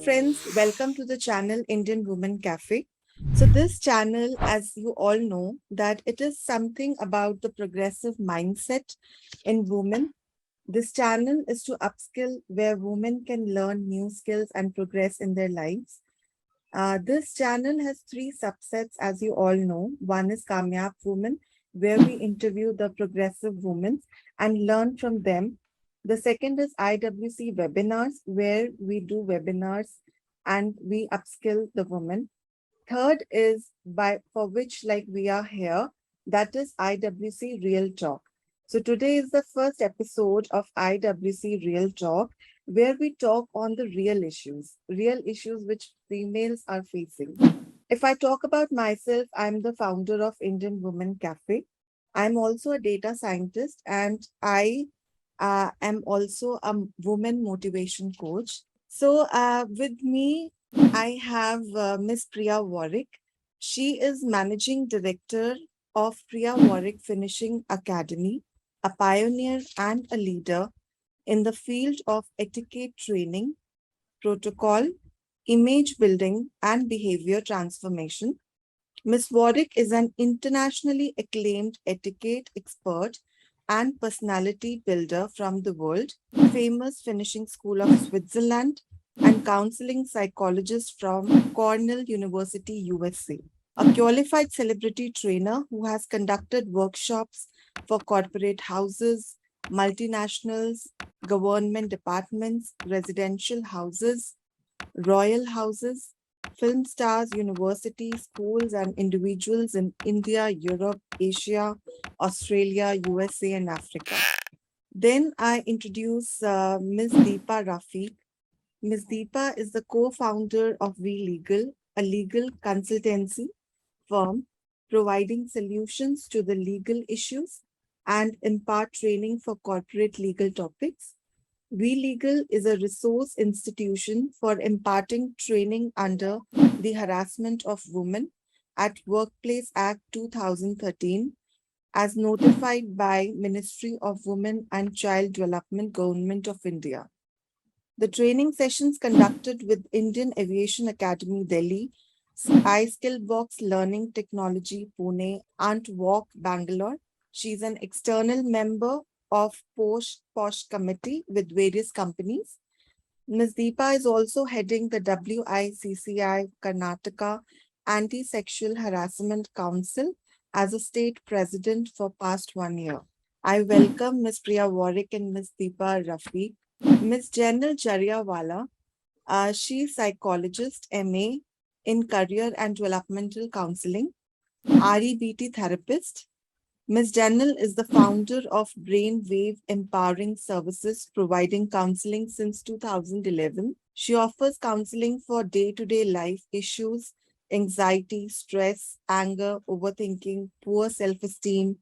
friends, welcome to the channel Indian Women Cafe. So this channel, as you all know, that it is something about the progressive mindset in women. This channel is to upskill where women can learn new skills and progress in their lives. This channel has three subsets, as you all know. One is Kamyab Women, where we interview the progressive women and learn from them. The second is IWC webinars, where we do webinars and we upskill the women. Third is by for which like we are here, that is IWC Real Talk. So today is the first episode of IWC Real Talk, where we talk on the real issues which females are facing. If I talk about myself, I'm the founder of Indian Women Cafe. I'm also a data scientist and I am also a woman motivation coach. So with me, I have Miss Priya Warwick. She is managing director of Priya Warwick Finishing Academy, a pioneer and a leader in the field of etiquette training, protocol, image building, and behavior transformation. Ms. Warwick is an internationally acclaimed etiquette expert and personality builder from the world famous finishing school of Switzerland and counseling psychologist from Cornell University, USA. A qualified celebrity trainer who has conducted workshops for corporate houses, multinationals, government departments, residential houses, royal houses, film stars, universities, schools, and individuals in India, Europe, Asia, Australia, USA, and Africa. Then I introduce Ms. Deepa Rafiq. Ms. Deepa is the co-founder of We Legal, a legal consultancy firm providing solutions to the legal issues and impart training for corporate legal topics. We Legal is a resource institution for imparting training under the Harassment of Women at Workplace Act 2013 as notified by Ministry of Women and Child Development, Government of India. The training sessions conducted with Indian Aviation Academy, Delhi, iSkillbox Learning Technology, Pune, and Walk, Bangalore. She's an external member of POSH committee with various companies. Ms. Deepa is also heading the WICCI Karnataka Anti-Sexual Harassment Council as a state president for past 1 year. I welcome Ms. Priya Warwick and Ms. Deepa Rafiq. Ms. Janal Jariawala, she's psychologist, MA in career and developmental counseling, REBT therapist. Ms. Janal is the founder of Brainwave Empowering Services, providing counseling since 2011. She offers counseling for day-to-day life issues, anxiety, stress, anger, overthinking, poor self-esteem,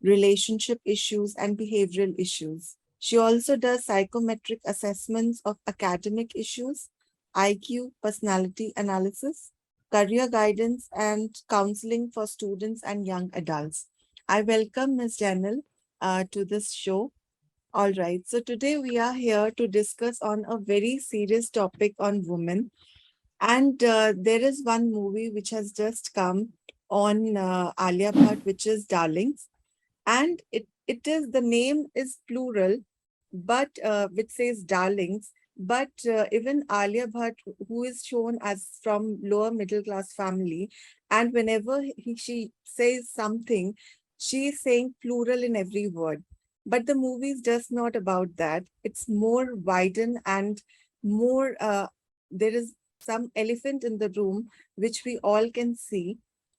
relationship issues, and behavioral issues. She also does psychometric assessments of academic issues, IQ, personality analysis, career guidance, and counseling for students and young adults. I welcome Ms. Janal to this show. All right, so today we are here to discuss on a very serious topic on women. And there is one movie which has just come on Alia Bhatt, which is Darlings. And it is, the name is plural, but which says Darlings. But even Alia Bhatt, who is shown as from lower middle class family, and whenever she says something, she is saying plural in every word. But the movie is just not about that. It's more widen and more, there is some elephant in the room, which we all can see,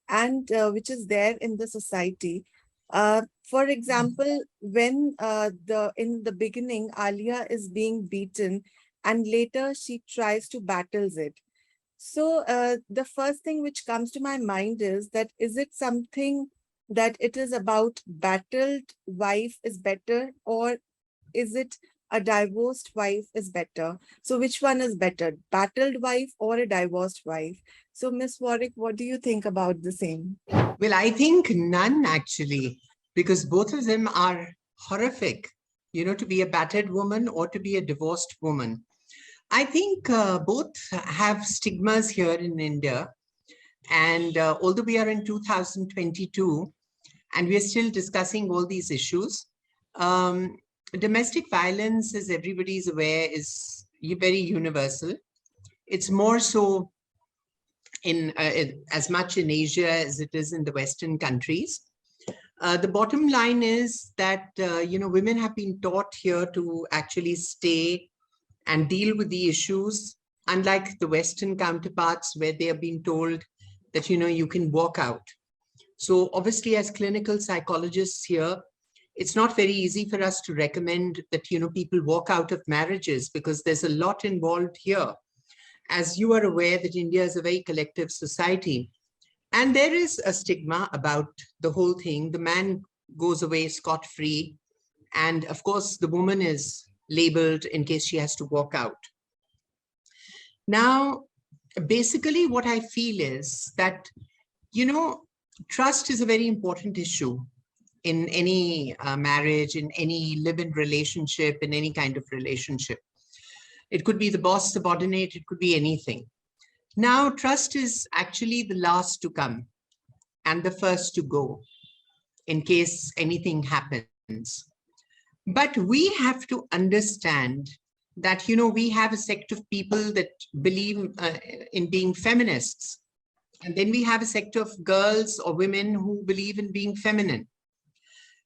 and which is there in the society. For example, when the in the beginning, Alia is being beaten, and later she tries to battles it. So the first thing which comes to my mind is it something that it is about battled wife is better, or is it a divorced wife is better? So which one is better, battled wife or a divorced wife? So Miss Warwick, what do you think about the same? Well, I think none actually, because both of them are horrific, to be a battered woman or to be a divorced woman. I think both have stigmas here in India. And although we are in 2022 and we are still discussing all these issues, domestic violence, as everybody is aware, is very universal. It's more so in as much in Asia as it is in the Western countries. The bottom line is that, women have been taught here to actually stay and deal with the issues, unlike the Western counterparts where they are being told that, you can walk out. So obviously, as clinical psychologists here, it's not very easy for us to recommend that, people walk out of marriages because there's a lot involved here. As you are aware that India is a very collective society, and there is a stigma about the whole thing. The man goes away scot-free, and of course, the woman is labeled in case she has to walk out. Now, basically what I feel is that, trust is a very important issue in any marriage, in any live-in relationship, in any kind of relationship. It could be the boss subordinate, it could be anything. Now, trust is actually the last to come and the first to go in case anything happens. But we have to understand that, we have a sect of people that believe in being feminists. And then we have a sect of girls or women who believe in being feminine.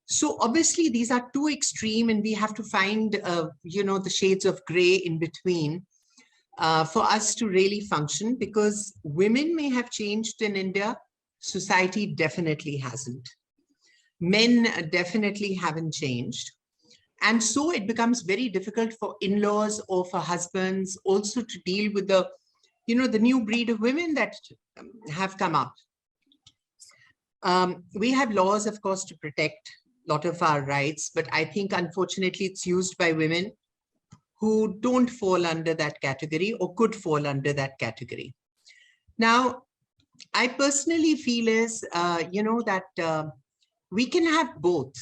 So obviously these are too extreme, and we have to find, the shades of gray in between for us to really function, because women may have changed in India. Society definitely hasn't. Men definitely haven't changed. And so it becomes very difficult for in-laws or for husbands also to deal with the, the new breed of women that have come up. We have laws, of course, to protect a lot of our rights, but I think unfortunately it's used by women who don't fall under that category or could fall under that category. Now, I personally feel is, that we can have both.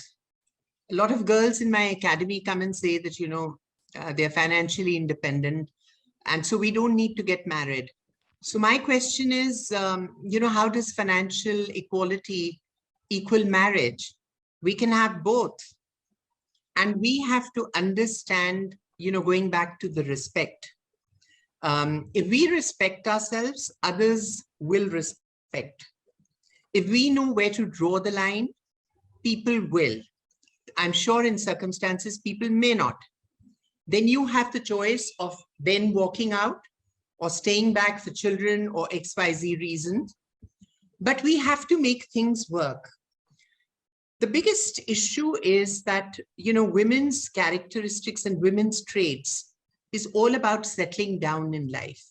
A lot of girls in my academy come and say that, they're financially independent, and so we don't need to get married. So my question is, how does financial equality equal marriage? We can have both. And we have to understand, going back to the respect. If we respect ourselves, others will respect. If we know where to draw the line, people will. I'm sure in circumstances, people may not. Then you have the choice of then walking out or staying back for children or XYZ reasons. But we have to make things work. The biggest issue is that, women's characteristics and women's traits is all about settling down in life.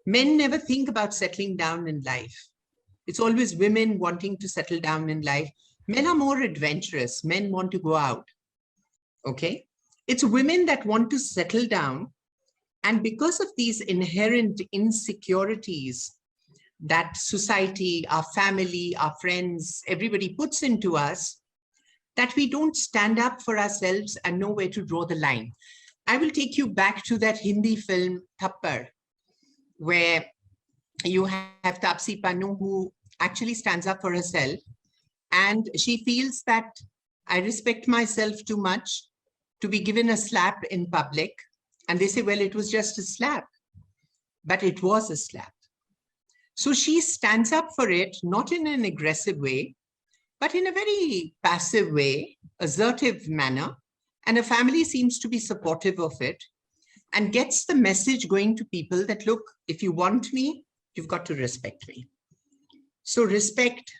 Men never think about settling down in life. It's always women wanting to settle down in life. Men are more adventurous. Men want to go out. Okay? It's women that want to settle down. And because of these inherent insecurities that society, our family, our friends, everybody puts into us, that we don't stand up for ourselves and know where to draw the line. I will take you back to that Hindi film, Thappad, where you have Taapsee Pannu, who actually stands up for herself. And she feels that I respect myself too much to be given a slap in public. And they say, well, it was just a slap, but it was a slap. So she stands up for it, not in an aggressive way, but in a very passive way, assertive manner. And her family seems to be supportive of it and gets the message going to people that, look, if you want me, you've got to respect me. So respect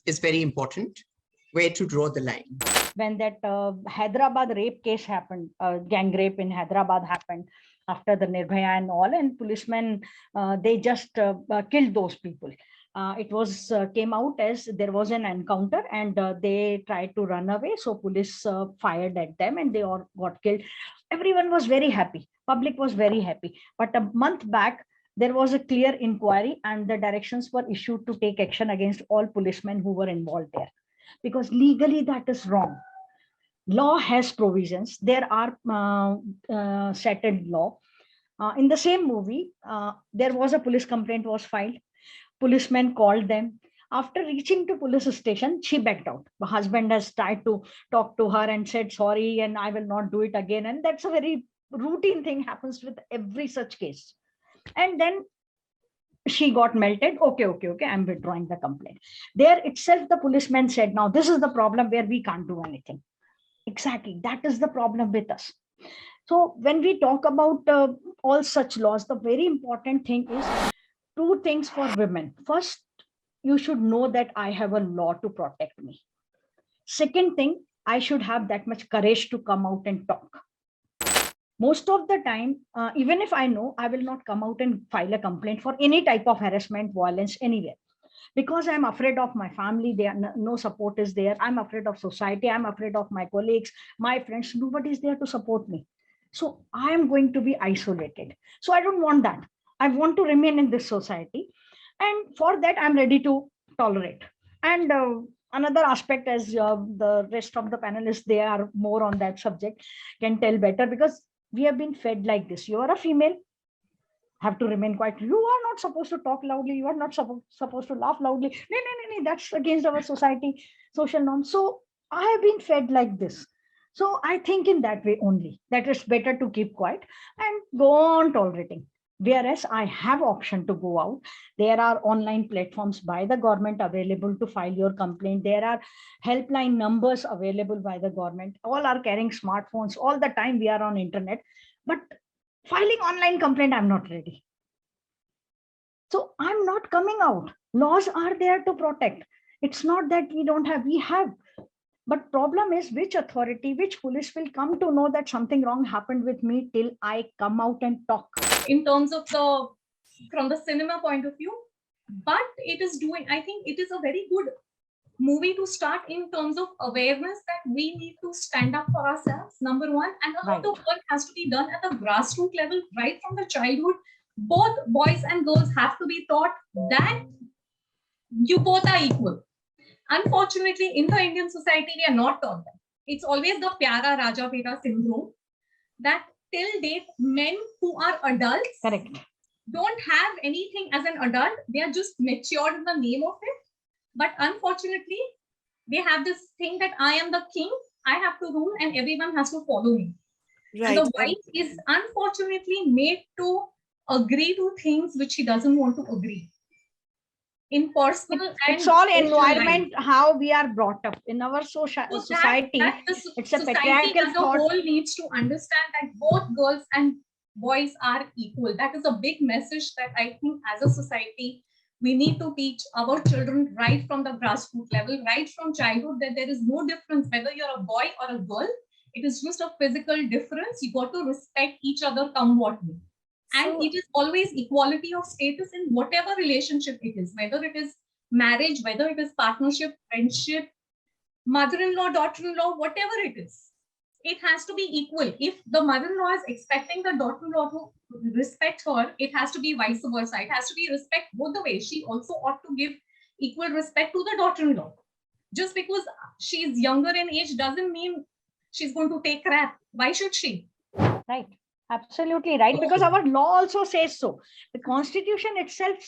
is very important, where to draw the line. When that Hyderabad rape case happened, gang rape in Hyderabad happened after the Nirbhaya and all, and policemen, they just killed those people. It was came out as there was an encounter, and they tried to run away. So police fired at them and they all got killed. Everyone was very happy. Public was very happy. But a month back, there was a clear inquiry and the directions were issued to take action against all policemen who were involved there. Because legally that is wrong. Law has provisions. There are settled law. In the same movie, there was a police complaint was filed. Policemen called them. After reaching to police station, she backed out. The husband has tried to talk to her and said sorry, and I will not do it again. And that's a very routine thing, happens with every such case. And then she got melted. Okay, I'm withdrawing the complaint. There itself, the policeman said, now this is the problem where we can't do anything. Exactly, that is the problem with us. So when we talk about all such laws, the very important thing is two things for women. First, you should know that I have a law to protect me. Second thing, I should have that much courage to come out and talk. Most of the time, even if I know, I will not come out and file a complaint for any type of harassment, violence anywhere, because I'm afraid of my family. There, no support is there. I'm afraid of society. I'm afraid of my colleagues, my friends. Nobody is there to support me. So I am going to be isolated. So I don't want that. I want to remain in this society. And for that, I'm ready to tolerate. And another aspect, as the rest of the panelists, they are more on that subject, can tell better, because we have been fed like this. You are a female, have to remain quiet. You are not supposed to talk loudly. You are not supposed to laugh loudly. No, that's against our society, social norms. So I have been fed like this. So I think in that way only, that it's better to keep quiet and go on tolerating. Whereas I have option to go out. There are online platforms by the government available to file your complaint. There are helpline numbers available by the government. All are carrying smartphones. All the time we are on internet. But filing online complaint, I'm not ready. So I'm not coming out. Laws are there to protect. It's not that we don't have, we have. But problem is, which authority, which police will come to know that something wrong happened with me till I come out and talk? In terms of from the cinema point of view, but it is doing, I think it is a very good movie to start in terms of awareness that we need to stand up for ourselves, number one, and a lot of work has to be done at the grassroots level, right from the childhood. Both boys and girls have to be taught that you both are equal. Unfortunately, in the Indian society, we are not taught that. It's always the Pyara Raja Beta syndrome, that till date, men who are adults don't have anything as an adult. They are just matured in the name of it. But unfortunately, they have this thing that I am the king, I have to rule, and everyone has to follow me. Right. And the wife is unfortunately made to agree to things which she doesn't want to agree. In personal, it's all environment, how we are brought up in our society. It's a patriarchal as a whole needs to understand that both girls and boys are equal. That is a big message that I think as a society we need to teach our children right from the grassroots level, right from childhood, that there is no difference whether you're a boy or a girl. It is just a physical difference. You got to respect each other come what may. And it is always equality of status in whatever relationship it is, whether it is marriage, whether it is partnership, friendship, mother-in-law, daughter-in-law, whatever it is. It has to be equal. If the mother-in-law is expecting the daughter-in-law to respect her, it has to be vice versa. It has to be respect both the ways. She also ought to give equal respect to the daughter-in-law. Just because she is younger in age doesn't mean she's going to take crap. Why should she? Right. Absolutely right, because our law also says so. The Constitution itself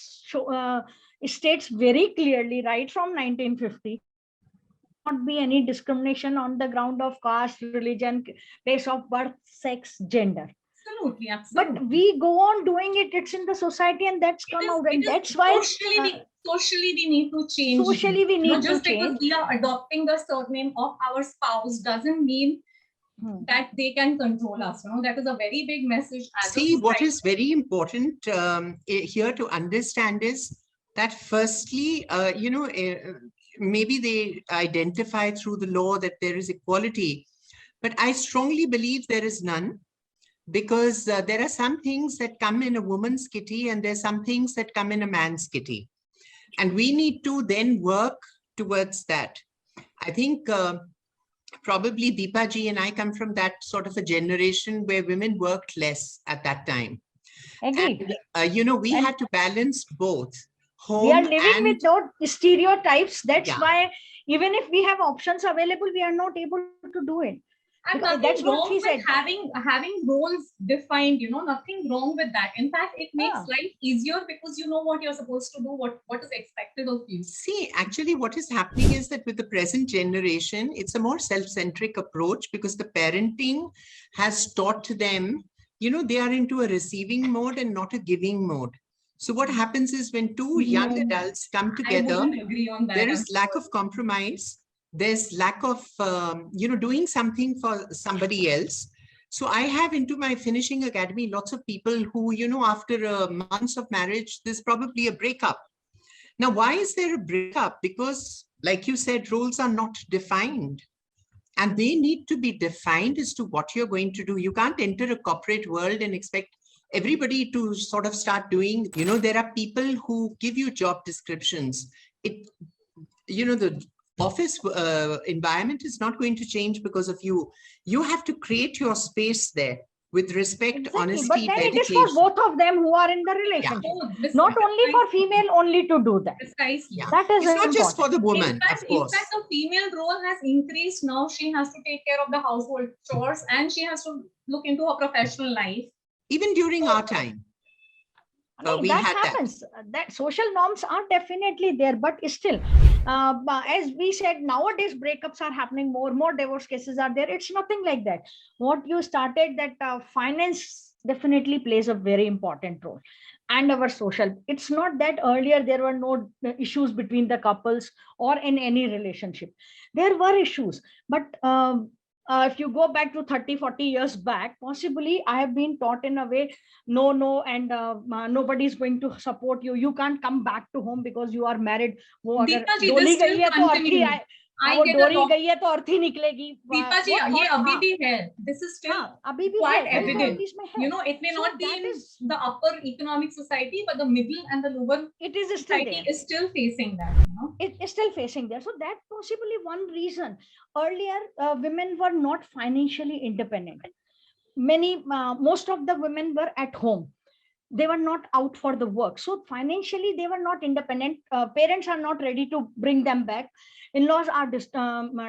states very clearly, right from 1950, not be any discrimination on the ground of caste, religion, place of birth, sex, gender. Absolutely. But we go on doing it. It's in the society, and that's come out, and that's why socially we need to change. Socially we need to change. Just because we are adopting the surname of our spouse doesn't mean that they can control us. That is a very big message. See, what is very important here to understand is that firstly, maybe they identify through the law that there is equality, but I strongly believe there is none, because there are some things that come in a woman's kitty and there's some things that come in a man's kitty. And we need to then work towards that. I think probably Deepa ji and I come from that sort of a generation where women worked less at that time. Agreed. And, we had to balance both. Home we are living and, with no stereotypes. That's why even if we have options available, we are not able to do it. And Because nothing that's what wrong she with said. having roles defined, nothing wrong with that. In fact, it makes Yeah. life easier because you know what you're supposed to do, what is expected of you. See, actually, what is happening is that with the present generation, it's a more self-centric approach because the parenting has taught them, they are into a receiving mode and not a giving mode. So what happens is when two young No, adults come I together, wouldn't agree on that. there I'm is lack of compromise. There's lack of, doing something for somebody else. So I have into my finishing academy, lots of people who, after months of marriage, there's probably a breakup. Now, why is there a breakup? Because like you said, roles are not defined. And they need to be defined as to what you're going to do. You can't enter a corporate world and expect everybody to sort of start doing, there are people who give you job descriptions. The office environment is not going to change because of you. You have to create your space there with respect, Exactly. honesty, But then it is dedication. for both of them who are in the relationship. Not only for female only to do that. Precisely. Yeah. That is It's not just for the woman, In fact, of course. the female role has increased now. She has to take care of the household chores and she has to look into her professional life. Even during our time. We that had happens. That social norms are definitely there, but still, as we said, nowadays breakups are happening more divorce cases are there. It's nothing like that. What you started, that finance definitely plays a very important role, and our social. It's not that earlier there were no issues between the couples or in any relationship. There were issues, but if you go back to 30-40 years back, possibly I have been taught in a way, no, and nobody is going to support you. You can't come back to home because you are married. वो अगर Deepa ji, डोली this still गई है तो अर्थी continues. आए, I वो get a डोरी lot. गई है तो अर्थी निकलेगी. Deepa ji, ये अभी भी है. This is still अभी भी quite है, evident. इसमें है. It may So not be that in is- the upper economic society, but the middle and the lower it is still society there. is still facing that. It is still facing there. So that possibly one reason. Earlier, women were not financially independent. Most of the women were at home. They were not out for the work. So financially, they were not independent. Parents are not ready to bring them back. In-laws are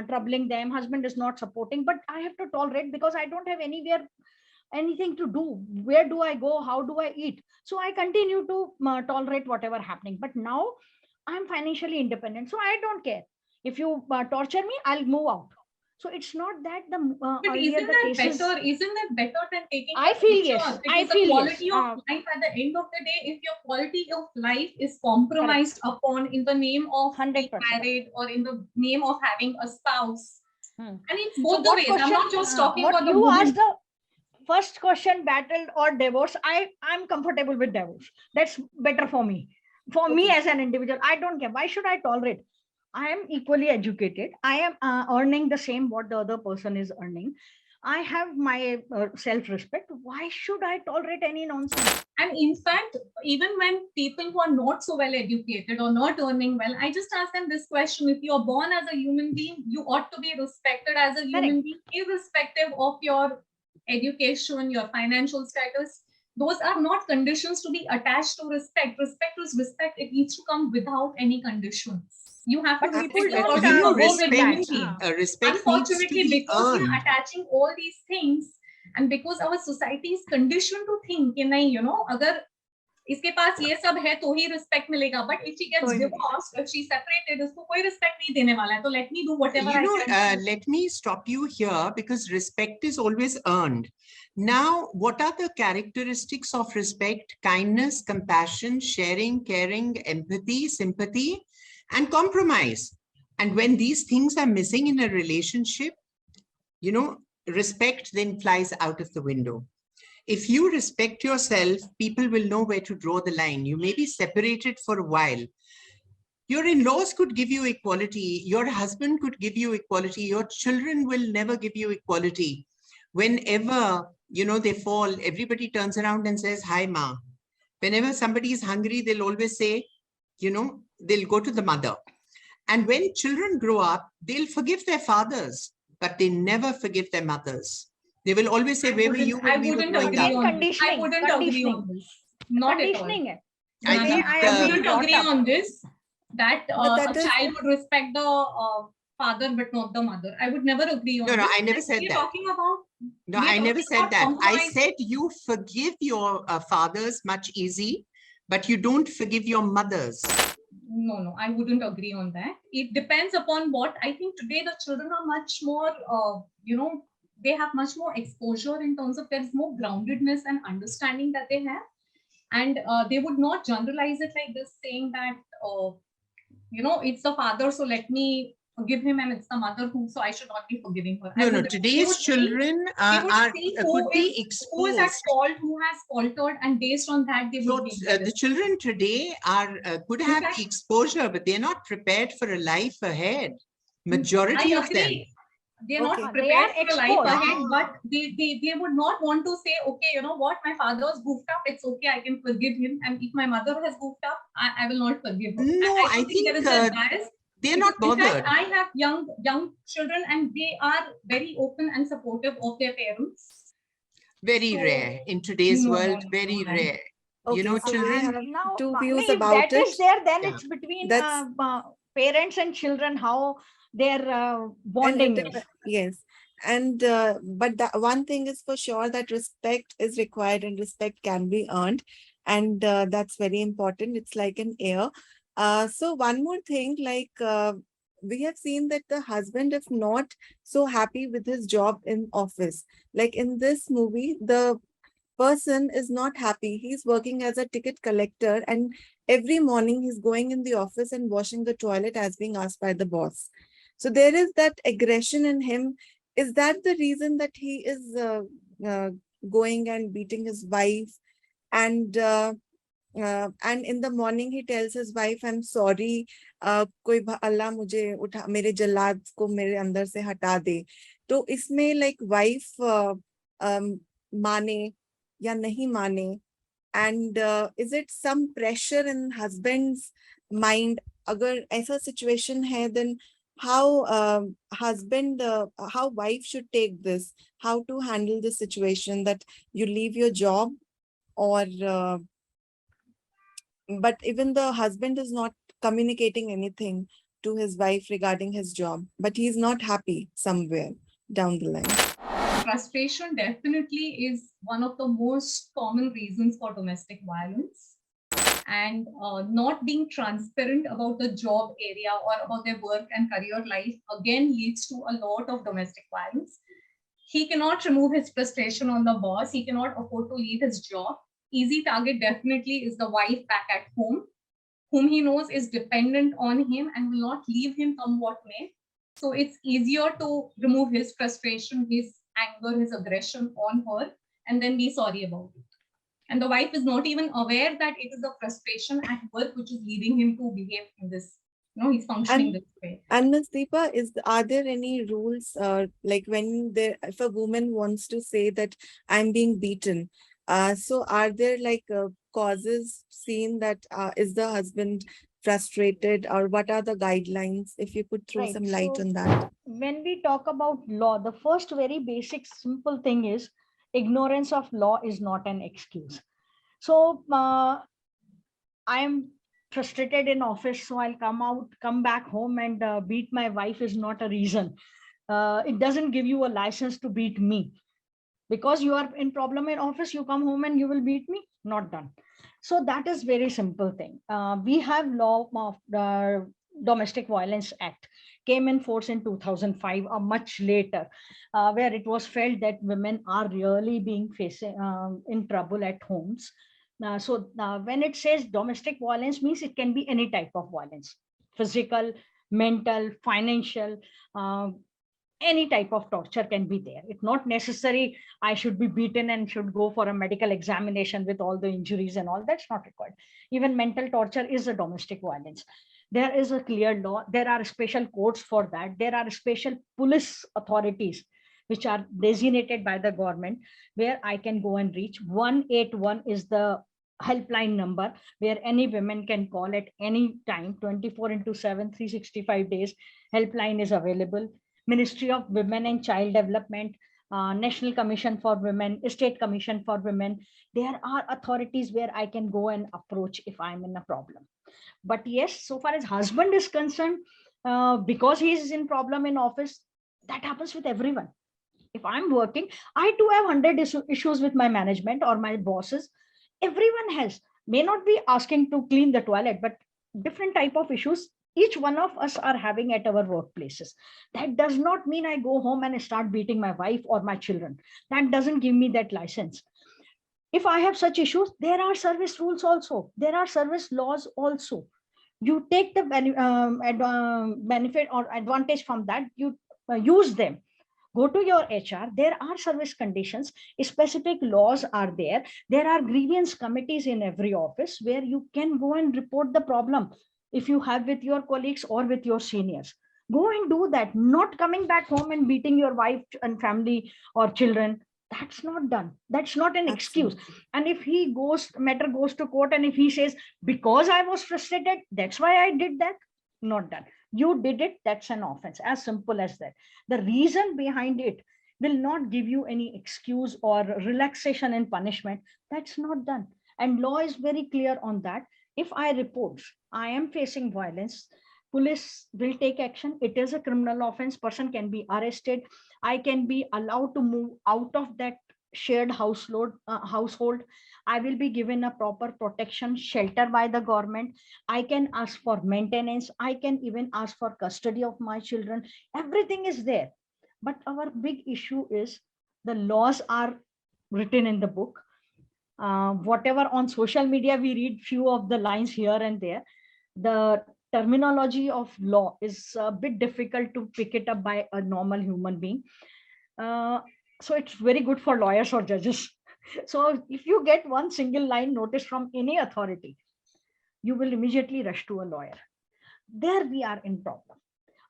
troubling them. Husband is not supporting. But I have to tolerate because I don't have anything to do. Where do I go? How do I eat? So I continue to tolerate whatever happening. But now I'm financially independent. So I don't care. If you torture me, I'll move out. So it's not that But earlier isn't the that cases. better? Isn't that better than taking I a feel picture? yes. Because I the feel quality yes. of life at the end of the day, if your quality of life is compromised upon in the name of being 100%. married or in the name of having a spouse, Hmm. I mean, So both the what ways. I'm not question, just talking what about the you woman. asked the first question, battle or divorce. I'm comfortable with divorce. That's better for me. For me as an individual, I don't care. Why should I tolerate? I am equally educated. I am earning the same what the other person is earning. I have my self-respect. Why should I tolerate any nonsense? And in fact, even when people who are not so well educated or not earning well, I just ask them this question: if you're born as a human being, you ought to be respected as a human being, irrespective of your education, your financial status. Those are not conditions to be attached to respect. Respect is respect. It needs to come without any conditions. You have to But respect people the don't person go who with is that. human being. Respect needs to Unfortunately, be because we earned. are attaching all these things and because our society is conditioned to think कि नहीं, अगर इसके पास ये सब है तो ही respect मिलेगा, but if she gets divorced, if she's separated, उसको कोई respect नहीं देने वाला है, तो let me do whatever I can. Let me stop you here because respect is always earned. Now, what are the characteristics of respect? Kindness, compassion, sharing, caring, empathy, sympathy, and compromise. And when these things are missing in a relationship, respect then flies out of the window. If you respect yourself, people will know where to draw the line. You may be separated for a while. Your in-laws could give you equality. Your husband could give you equality. Your children will never give you equality. Whenever, they fall, everybody turns around and says, hi, ma. Whenever somebody is hungry, they'll always say, they'll go to the mother. And when children grow up, they'll forgive their fathers, but they never forgive their mothers. They will always say, where were you when we were growing up? I wouldn't agree on this. Not at all. I wouldn't agree on this. That a child would respect the father but not the mother. I would never agree on No, this. I never said We're that. talking about No, we're I never talking said about that. I compromise. said you forgive your fathers much easy, but you don't forgive your mothers. No, I wouldn't agree on that. It depends upon what I think today the children are much more, they have much more exposure in terms of there's more groundedness and understanding that they have. And they would not generalize it like this, saying that, it's the father, so let me forgive him, and it's the mother who, so I should not be forgiving her. No, no, They today's would see- children they would are see could be who is at exposed. fault, who has faltered, and based on that, they So would be the children today are could have fact- exposure, but they're not prepared for a life ahead. Majority I of them. agree. They're not Okay. They prepared are for life exposed. ahead, but they would not want to say, okay, you know what, my father's goofed up, it's okay, I can forgive him. And if my mother has goofed up, I will not forgive her. No, I I don't think there is think, a bias. They're not In fact, bothered. I have young children, and they are very open and supportive of their parents. Very So- rare in today's No, no, world. no, Very no. rare. Okay, You know, so we children. have Now, two no, views if about that is it. there, then Yeah. it's between That's- parents and children, how their And it bonding is. yes. And but the one thing is for sure that respect is required and respect can be earned. And that's very important. It's like an air. So one more thing, like we have seen that the husband, if not so happy with his job in office, like in this movie, the person is not happy. He's working as a ticket collector, and every morning he's going in the office and washing the toilet as being asked by the boss. So there is that aggression in him. Is that the reason that he is going and beating his wife? And in the morning he tells his wife, I'm sorry, कोई अल्लाह मुझे उठा मेरे जल्लाद को मेरे अंदर से हटा दे. तो इसमें like wife माने या नहीं माने, and is it some pressure in husband's mind? अगर ऐसा situation है, then how how wife should take this, how to handle the situation that you leave your job, or but even the husband is not communicating anything to his wife regarding his job, but he's not happy somewhere down the line. Frustration definitely is one of the most common reasons for domestic violence. And not being transparent about the job area or about their work and career life again leads to a lot of domestic violence. He cannot remove his frustration on the boss. He cannot afford to leave his job. Easy target definitely is the wife back at home, whom he knows is dependent on him and will not leave him come what may. So it's easier to remove his frustration, his anger, his aggression on her, and then be sorry about it. And the wife is not even aware that it is a frustration at work which is leading him to behave in this, he's functioning And- this way. And Ms. Deepa, are there any rules, like when if a woman wants to say that I'm being beaten, so are there like causes seen that is the husband frustrated, or what are the guidelines? If you could throw Right, some light so- on that. When we talk about law, the first very basic simple thing is ignorance of law is not an excuse. So I'm frustrated in office, so I'll come back home and beat my wife is not a reason. It doesn't give you a license to beat me. Because you are in problem in office, you come home and you will beat me, not done. So that is very simple thing. We have law of the Domestic Violence Act came in force in 2005 or much later, where it was felt that women are really being facing in trouble at homes. So when it says domestic violence means it can be any type of violence, physical, mental, financial, any type of torture can be there. It's not necessary I should be beaten and should go for a medical examination with all the injuries and all. That's not required. Even mental torture is a domestic violence. There is a clear law. There are special courts for that. There are special police authorities which are designated by the government where I can go and reach. 181 is the helpline number where any women can call at any time, 24/7, 365 days. Helpline is available. Ministry of Women and Child Development, National Commission for Women, State Commission for Women. There are authorities where I can go and approach if I'm in a problem. But yes, so far as husband is concerned, because he is in problem in office. That happens with everyone. If I'm working, I too have 100 issues with my management or my bosses. Everyone has, may not be asking to clean the toilet, but different type of issues each one of us are having at our workplaces. That does not mean I go home and start beating my wife or my children. That doesn't give me that license. If I have such issues, there are service rules also. There are service laws also. You take the benefit or advantage from that. You use them. Go to your HR. There are service conditions. Specific laws are there. There are grievance committees in every office where you can go and report the problem if you have with your colleagues or with your seniors. Go and do that. Not coming back home and beating your wife and family or children. That's not done. That's not an excuse. Absolutely. And if he matter goes to court, and if he says, because I was frustrated, that's why I did that, not done. You did it, that's an offense. As simple as that. The reason behind it will not give you any excuse or relaxation and punishment. That's not done. And law is very clear on that. If I report, I am facing violence, police will take action. It is a criminal offense. Person can be arrested. I can be allowed to move out of that shared household. I will be given a proper protection, shelter by the government. I can ask for maintenance. I can even ask for custody of my children. Everything is there. But our big issue is the laws are written in the book. Whatever on social media, we read few of the lines here and there. The terminology of law is a bit difficult to pick it up by a normal human being. So it's very good for lawyers or judges. So if you get one single line notice from any authority, you will immediately rush to a lawyer. There we are in problem.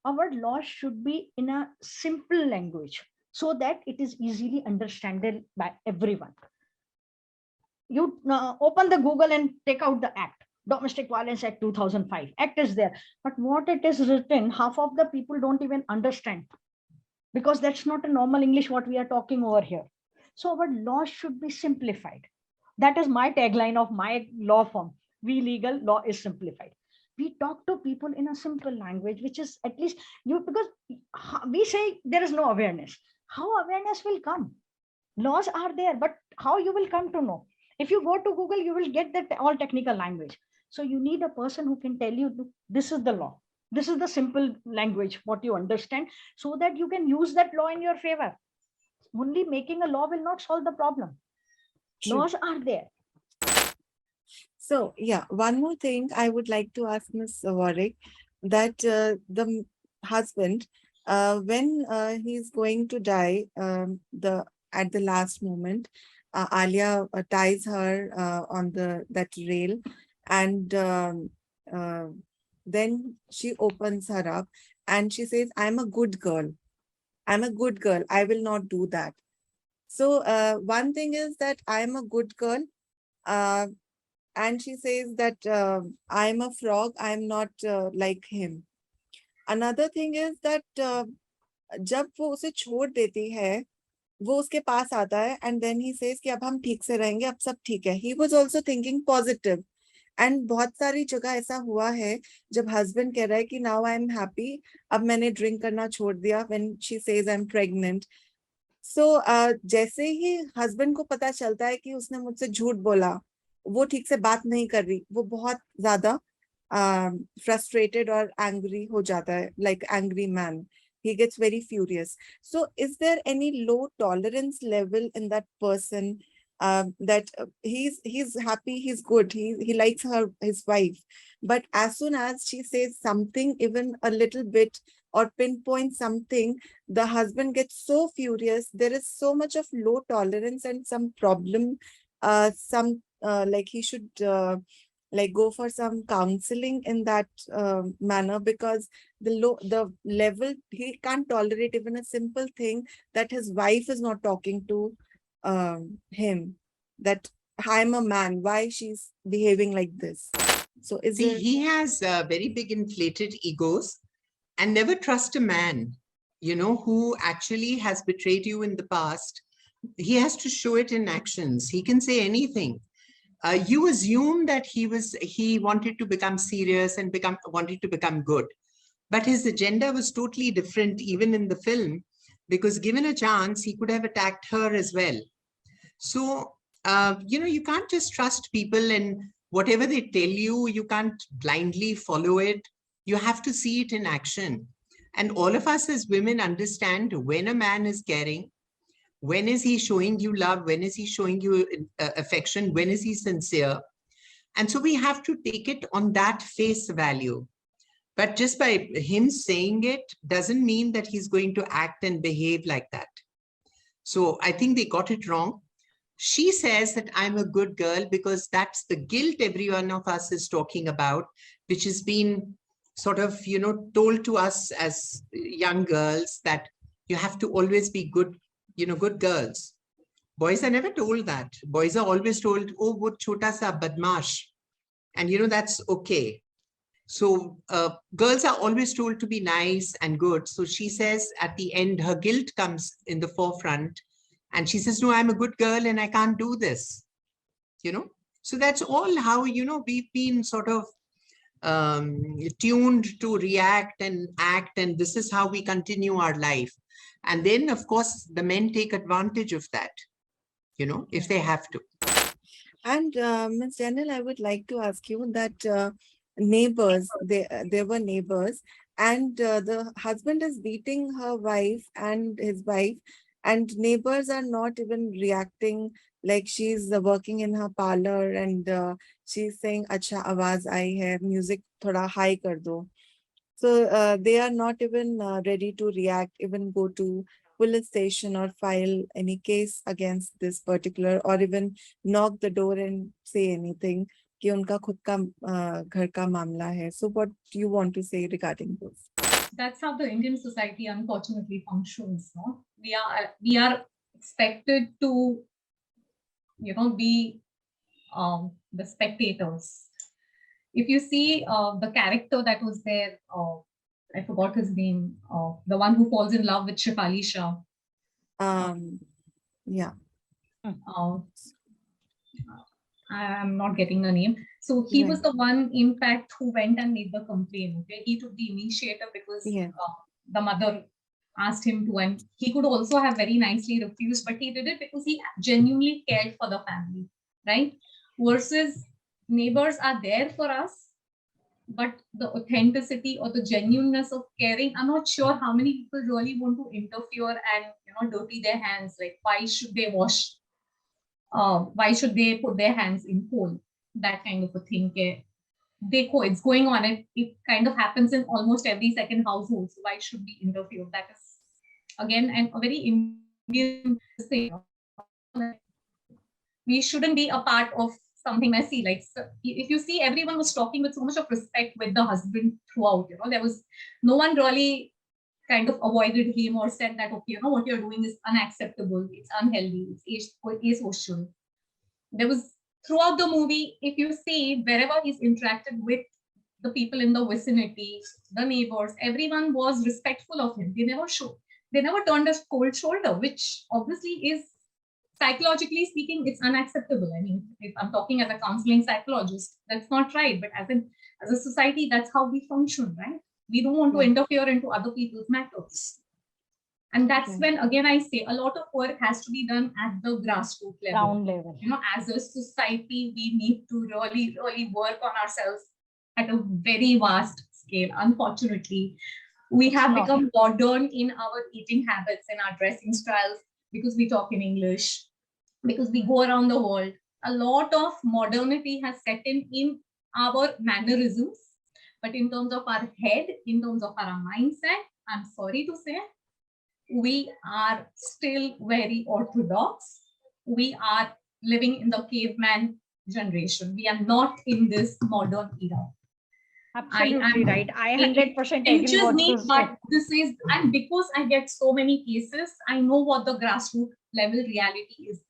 Our law should be in a simple language so that it is easily understandable by everyone. You open the Google and take out the act. Domestic Violence Act 2005. Act is there. But what it is written, half of the people don't even understand, because that's not a normal English what we are talking over here. So our law should be simplified. That is my tagline of my law firm. We Legal, law is simplified. We talk to people in a simple language, which is at least you, because we say there is no awareness. How awareness will come? Laws are there, but how you will come to know? If you go to Google, you will get that all technical language. So you need a person who can tell you, this is the law. This is the simple language, what you understand, so that you can use that law in your favor. Only making a law will not solve the problem. True. Laws are there. So yeah, one more thing I would like to ask Ms. Warwick, that the husband, when he's going to die, at the last moment, Alia ties her on that rail, and then she opens her up and she says, I'm a good girl. I'm a good girl. I will not do that. So one thing is that I'm a good girl. And she says that I'm a frog. I'm not like him. Another thing is that जब वो उसे छोड़ देती है, वो उसके पास आता है, and then he says कि अब हम ठीक से रहेंगे, अब सब ठीक है. He was also thinking positive. And बहुत सारी जगह ऐसा हुआ है जब husband कह रहा है कि now I'm happy, अब मैंने drink करना छोड़ दिया, when she says I'm pregnant. So जैसे ही husband को पता चलता है कि उसने मुझसे झूठ बोला, वो ठीक से बात नहीं कर रही, वो बहुत ज़्यादा frustrated or angry हो जाता है, like angry man. He gets very furious. So is there any low tolerance level in that person, that he's happy, he's good, he likes his wife, but as soon as she says something, even a little bit, or pinpoint something, the husband gets so furious. There is so much of low tolerance and some problem, like he should like go for some counseling in that manner, because the level, he can't tolerate even a simple thing that his wife is not talking to him, that I'm a man, why she's behaving like this. So is See, there... he has very big inflated egos, and never trust a man, who actually has betrayed you in the past. He has to show it in actions. He can say anything. You assume that he wanted to become serious and wanted to become good. But his agenda was totally different, even in the film, because given a chance, he could have attacked her as well. So, you can't just trust people, and whatever they tell you, you can't blindly follow it. You have to see it in action. And all of us as women understand when a man is caring, when is he showing you love, when is he showing you affection, when is he sincere. And so we have to take it on that face value. But just by him saying it doesn't mean that he's going to act and behave like that. So I think they got it wrong. She says that I'm a good girl because that's the guilt every one of us is talking about, which has been sort of, told to us as young girls that you have to always be good, good girls. Boys are never told that. Boys are always told, oh, wo chota sa badmash. And, that's okay. So girls are always told to be nice and good. So she says at the end, her guilt comes in the forefront. And she says, no, I'm a good girl and I can't do this. So that's all how, we've been sort of tuned to react and act. And this is how we continue our life. And then, of course, the men take advantage of that, if they have to. And Ms. Janil, I would like to ask you that neighbors, there were neighbors, and the husband is beating her wife and his wife, and neighbors are not even reacting, like she's working in her parlor and she's saying, "Acha awaaz aayi hai, music thoda high kar do." So they are not even ready to react, even go to police station or file any case against this particular, or even knock the door and say anything कि उनका खुद का घर का मामला है. So what do you want to say regarding this? That's how the Indian society unfortunately functions. No, we are expected to, be the spectators. If you see the character that was there, I forgot his name, the one who falls in love with Shefali Shah. Yeah. I'm not getting the name. So he was Right. the one, in fact, who went and made the complaint. Okay, he took the initiative because Yeah. the mother asked him to, and he could also have very nicely refused, but he did it because he genuinely cared for the family, right? Versus neighbors are there for us, but the authenticity or the genuineness of caring, I'm not sure how many people really want to interfere and dirty their hands. Like, why should they wash? Why should they put their hands in coal? That kind of a thing. It's going on. It kind of happens in almost every second household. So why should we interfere? That is again and a very Indian thing. We shouldn't be a part of something messy. Like, so if you see, everyone was talking with so much of respect with the husband throughout. There was no one really kind of avoided him or said that, okay, what you're doing is unacceptable, it's unhealthy, it's asocial. There was, throughout the movie, if you see, wherever he's interacted with the people in the vicinity, the neighbors, everyone was respectful of him. They never turned a cold shoulder, which obviously is, psychologically speaking, it's unacceptable. I mean, if I'm talking as a counseling psychologist, that's not right. But as a society, that's how we function, right? We don't want to interfere into other people's matters. And that's when, again, I say a lot of work has to be done at the grassroots level. Ground level. As a society, we need to really, really work on ourselves at a very vast scale. Unfortunately, we have become modern in our eating habits and our dressing styles because we talk in English, because we go around the world. A lot of modernity has set in our mannerisms. But in terms of our head, in terms of our mindset, I'm sorry to say, we are still very orthodox. We are living in the caveman generation. We are not in this modern era. Absolutely right. I 100% agree what you said. But this is, and because I get so many cases, I know what the grassroots level reality is.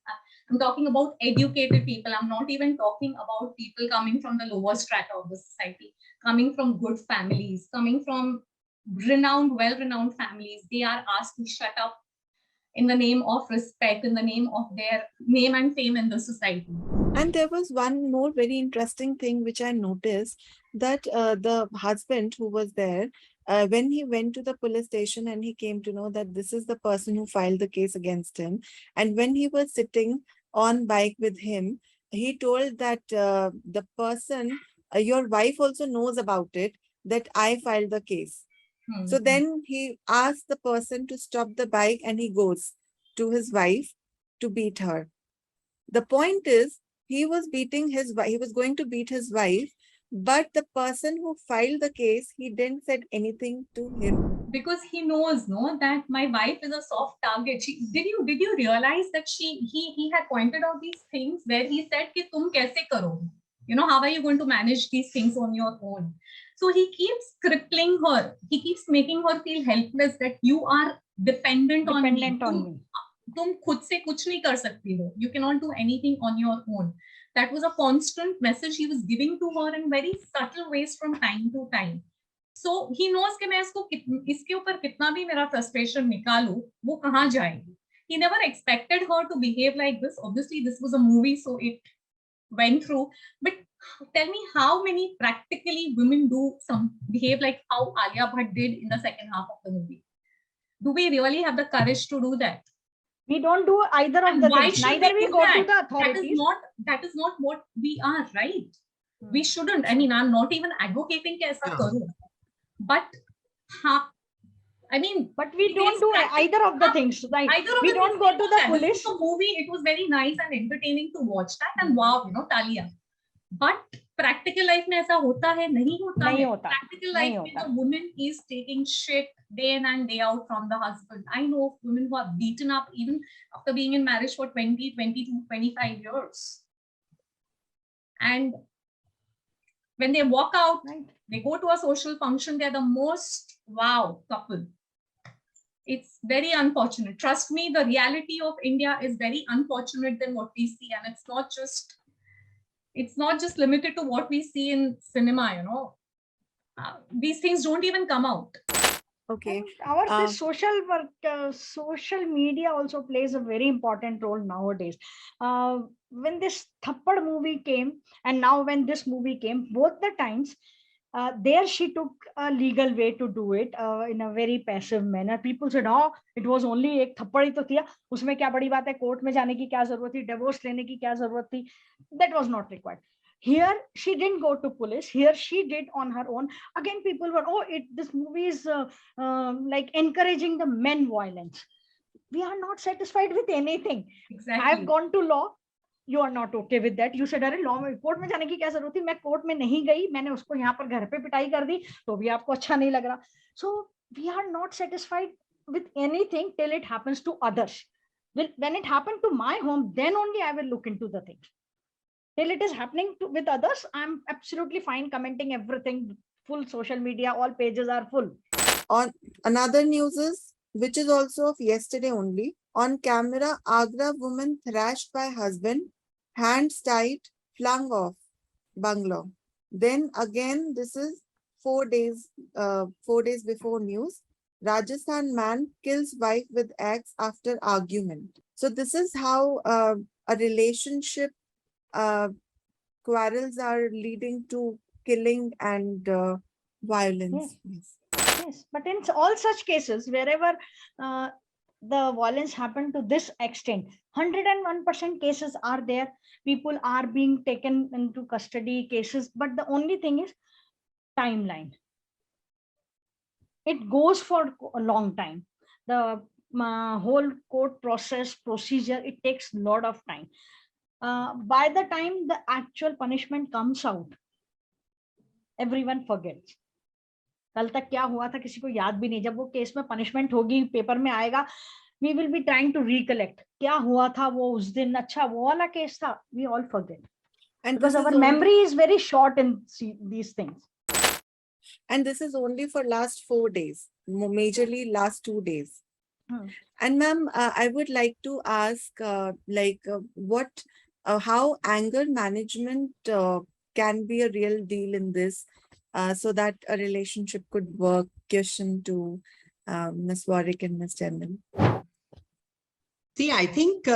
I'm talking about educated people. I'm not even talking about people coming from the lower strata of the society, coming from good families, coming from well-renowned families. They are asked to shut up in the name of respect, in the name of their name and fame in the society. And there was one more very interesting thing which I noticed, that the husband who was there, when he went to the police station and he came to know that this is the person who filed the case against him, and when he was sitting on bike with him, he told that the person, your wife also knows about it, that I filed the case. So then he asked the person to stop the bike and he goes to his wife to beat her. The point is, he was beating his wife, he was going to beat his wife, but the person who filed the case, he didn't said anything to him. because he knows, no, that my wife is a soft target. Did you realize that he had pointed out these things where he said कि तुम कैसे करोगे? You know, how are you going to manage these things on your own? So he keeps crippling her. He keeps making her feel helpless, that you are dependent on me. तुम खुद से कुछ नहीं कर सकती हो. You cannot do anything on your own. That was a constant message he was giving to her in very subtle ways from time to time. So he knows कि मैं इसके ऊपर कितना भी मेरा frustration निकालूं, वो कहाँ जाएगी. He never expected her to behave like this. Obviously, this was a movie, so it went through. But tell me, how many practically women behave like how Alia Bhatt did in the second half of the movie? Do we really have the courage to do that? We don't do either of the things. Neither we go to the authorities. That is not what we are, right? We shouldn't. I mean, I'm not even advocating कि ऐसा करो. But but we don't do either of the things. Like, we don't go to the police. The movie, it was very nice and entertaining to watch that, and wow, you know, Talia. But practical life में ऐसा होता है? नहीं होता है. Practical life में the woman is taking shit day in and day out from the husband. I know women who are beaten up even after being in marriage for 20, 22, 25 years. And when they walk out, they go to a social function, they're the most wow couple. It's very unfortunate. Trust me, the reality of India is very unfortunate than what we see. And it's not just limited to what we see in cinema, you know. These things don't even come out. Okay. This social work, social media also plays a very important role nowadays. When this Thappad movie came, and now when this movie came, both the times, there she took a legal way to do it in a very passive manner. People said, oh, it was only एक थप्पड़ ही तो थी, उसमें क्या बड़ी बात है, court में जाने की क्या जरूरत थी, डिवोर्स लेने की क्या जरूरत थी. That was not required. Here she didn't go to police. Here she did on her own. Again, people were, oh, this movie is like encouraging the men violence. We are not satisfied with anything. Exactly. I have gone to law. You are not okay with that. You said, अरे law में court में जाने की क्या जरूरत थी, मैं court में नहीं गई, मैंने उसको यहाँ पर घर पे पिटाई कर दी, तो भी आपको अच्छा नहीं लग रहा. So we are not satisfied with anything till it happens to others. When it happened to my home, then only I will look into the things. Till it is happening with others, I'm absolutely fine commenting everything. Full social media, all pages are full. On another news is, which is also of yesterday only, on camera, Agra woman thrashed by husband, hands tied, flung off bungalow. Then again, this is 4 days before news. Rajasthan man kills wife with axe after argument. So this is how a relationship quarrels are leading to killing and violence. Yes, but in all such cases, wherever the violence happened to this extent, 101% cases are there. People are being taken into custody cases, but the only thing is timeline. It goes for a long time. The whole court procedure, it takes a lot of time. By the time the actual punishment comes out, everyone forgets. कल तक क्या हुआ था किसी को याद भी नहीं. जब वो केस में पनिशमेंट होगी, पेपर में आएगा, we will be trying to recollect क्या हुआ था वो उस दिन, अच्छा वो वाला केस था. We all forget, and because our memory is very short in these things. And this is only for last 4 days, majorly last 2 days. And ma'am, I would like to ask, how anger management can be a real deal in this, so that a relationship could work. Question to Ms. Warwick and Ms. Tandon. See, I think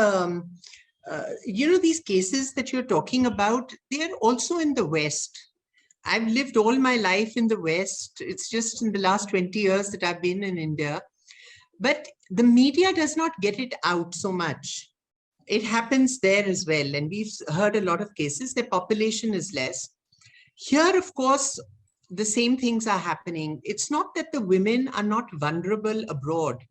these cases that you're talking about, they're also in the West. I've lived all my life in the West. It's just in the last 20 years that I've been in India. But the media does not get it out so much. It happens there as well. And we've heard a lot of cases. The population is less. Here, of course, the same things are happening. It's not that the women are not vulnerable abroad.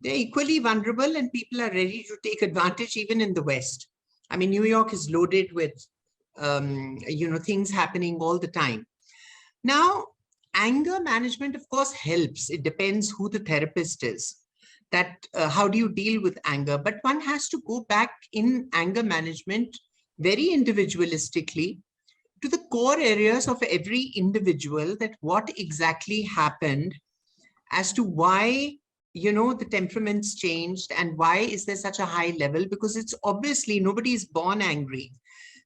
They're equally vulnerable, and people are ready to take advantage even in the West. I mean, New York is loaded with, things happening all the time. Now, anger management, of course, helps. It depends who the therapist is. That how do you deal with anger? But one has to go back in anger management very individualistically to the core areas of every individual, that what exactly happened as to why, the temperaments changed, and why is there such a high level? Because it's obviously nobody is born angry.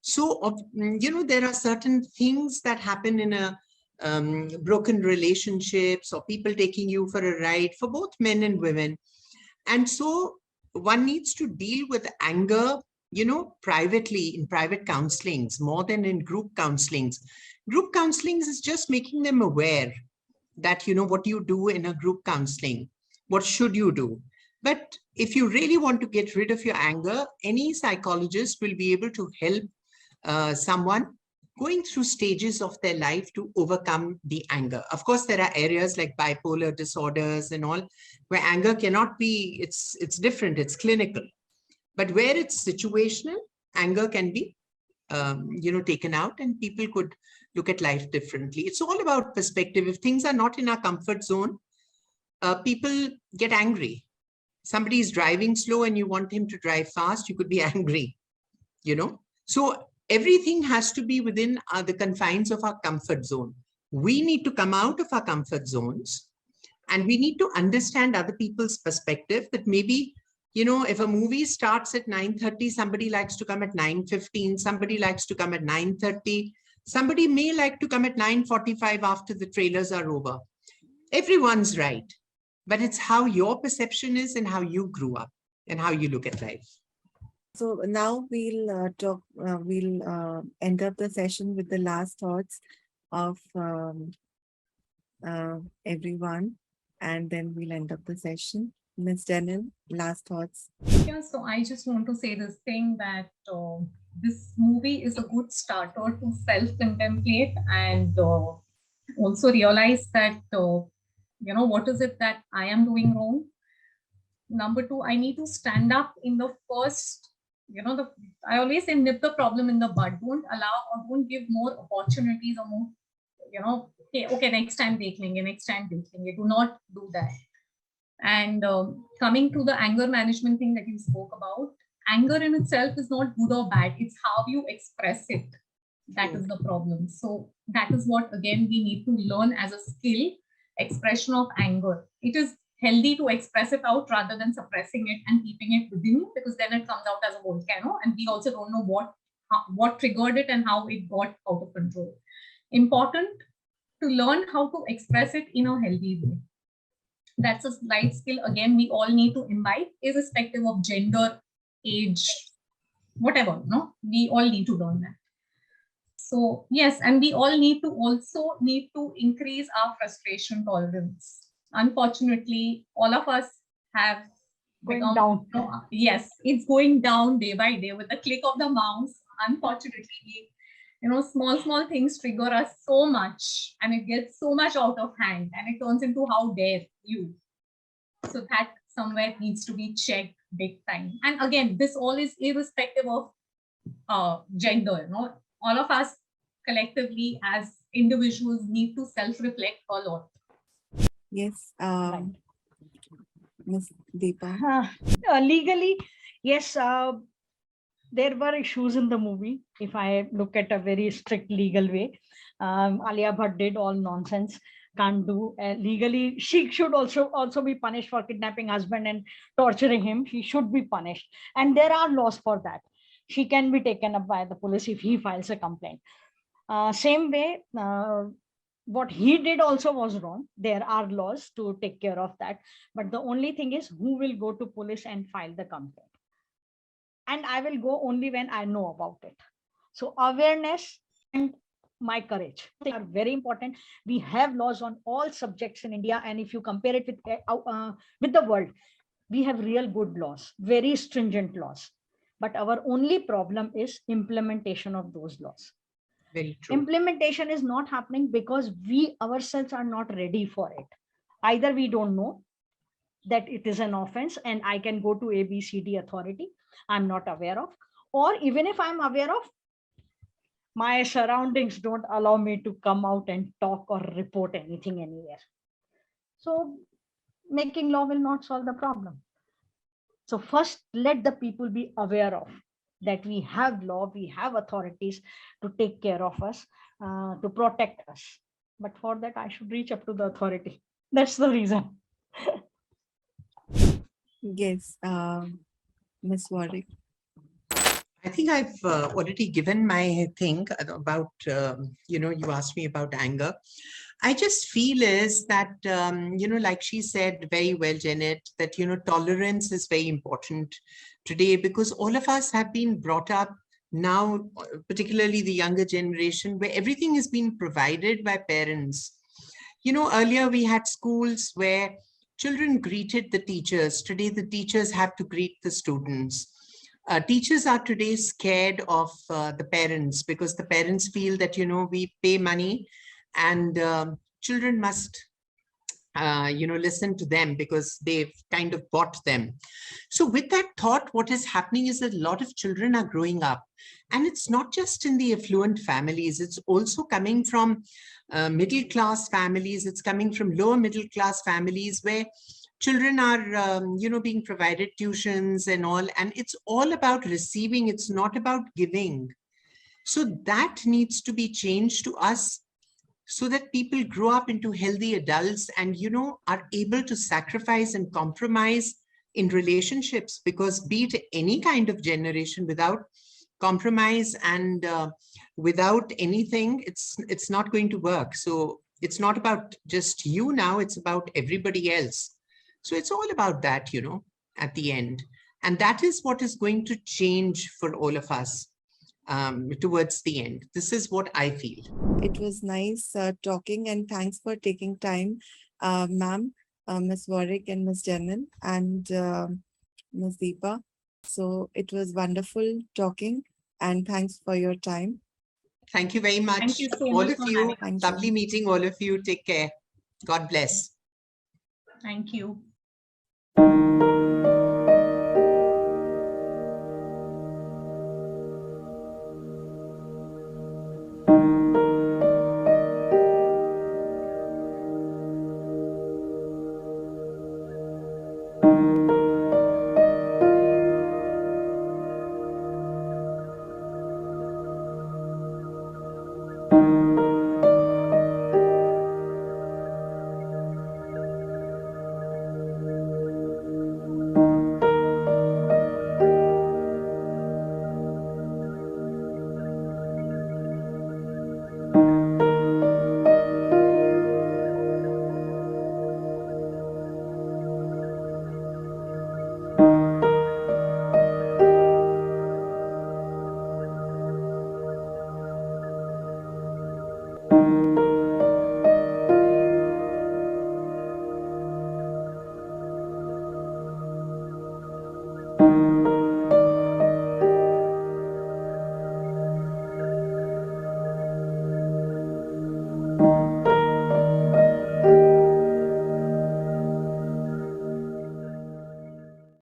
So, there are certain things that happen in a broken relationships, or people taking you for a ride, for both men and women. And so one needs to deal with anger, privately in private counselings more than in group counselings. Group counselings is just making them aware that, what you do in a group counseling, what should you do? But if you really want to get rid of your anger, any psychologist will be able to help someone going through stages of their life to overcome the anger. Of course, there are areas like bipolar disorders and all, where anger cannot be, it's different, it's clinical. But where it's situational, anger can be, taken out, and people could look at life differently. It's all about perspective. If things are not in our comfort zone, people get angry. Somebody is driving slow and you want him to drive fast, you could be angry, So everything has to be within the confines of our comfort zone. We need to come out of our comfort zones, and we need to understand other people's perspective, that maybe, if a movie starts at 9:30, somebody likes to come at 9:15, somebody likes to come at 9:30, somebody may like to come at 9:45 after the trailers are over. Everyone's right, but it's how your perception is and how you grew up and how you look at life. So now we'll end up the session with the last thoughts of everyone, and then we'll end up the session. Ms. Denel, last thoughts. Yeah, so I just want to say this thing that this movie is a good starter to self-contemplate, and also realize that, what is it that I am doing wrong? Number two, I need to stand up in the first, I always say nip the problem in the bud. Don't allow, or don't give more opportunities or more, okay, next time dekh lenge, next time dekh lenge. Do not do that. And coming to the anger management thing that you spoke about, anger in itself is not good or bad. It's how you express it. That is the problem. So that is what, again, we need to learn as a skill, expression of anger. It is healthy to express it out rather than suppressing it and keeping it within you, because then it comes out as a volcano, and we also don't know what triggered it and how it got out of control. Important to learn how to express it in a healthy way. That's a life skill, again, we all need to imbibe, irrespective of gender, age, whatever. We all need to learn that. So yes, and we all need to increase our frustration tolerance. Unfortunately, all of us have Going down. Yes, it's going down day by day with the click of the mouse. Unfortunately, small things trigger us so much, and it gets so much out of hand, and it turns into how dare you. So that somewhere needs to be checked big time. And again, this all is irrespective of gender. All of us collectively as individuals need to self-reflect a lot. Yes, Right. Ms. Deepa. Legally, yes, there were issues in the movie. If I look at a very strict legal way, Alia Bhatt did all nonsense. Can't do legally. She should also be punished for kidnapping husband and torturing him. She should be punished, and there are laws for that. She can be taken up by the police if he files a complaint. Same way, what he did also was wrong. There are laws to take care of that, but the only thing is who will go to police and file the complaint. and I will go only when I know about it. So awareness and my courage, they are very important. We have laws on all subjects in India, and if you compare it with the world, we have real good laws, very stringent laws. But our only problem is implementation of those laws. Very true. Implementation is not happening because we ourselves are not ready for it. Either we don't know that it is an offense and I can go to ABCD authority, I'm not aware of, or even if I'm aware of, my surroundings don't allow me to come out and talk or report anything anywhere. So making law will not solve the problem. So first, let the people be aware of that we have law, we have authorities to take care of us, to protect us. But for that, I should reach up to the authority. That's the reason. Yes, Ms. Warwick. I think I've already given my thing about, you asked me about anger. I just feel is that, like she said very well, Janet, that, tolerance is very important today because all of us have been brought up now, particularly the younger generation, where everything is being provided by parents. Earlier we had schools where children greeted the teachers. Today, the teachers have to greet the students. Teachers are today scared of the parents because the parents feel that, we pay money and children must, listen to them because they've kind of bought them. So with that thought, what is happening is that a lot of children are growing up, and it's not just in the affluent families, it's also coming from middle-class families, it's coming from lower middle-class families where children are, being provided tuitions and all, and it's all about receiving, it's not about giving. So that needs to be changed to us so that people grow up into healthy adults and, are able to sacrifice and compromise in relationships, because be it any kind of generation, without compromise and without anything, it's not going to work. So it's not about just you now, it's about everybody else. So it's all about that, at the end. And that is what is going to change for all of us towards the end. This is what I feel. It was nice talking, and thanks for taking time, ma'am, Ms. Warwick and Ms. Janan and Ms. Deepa. So it was wonderful talking, and thanks for your time. Thank you very much. Thank you so all much of for you. having Thank you. Lovely meeting all of you. Take care. God bless. Thank you.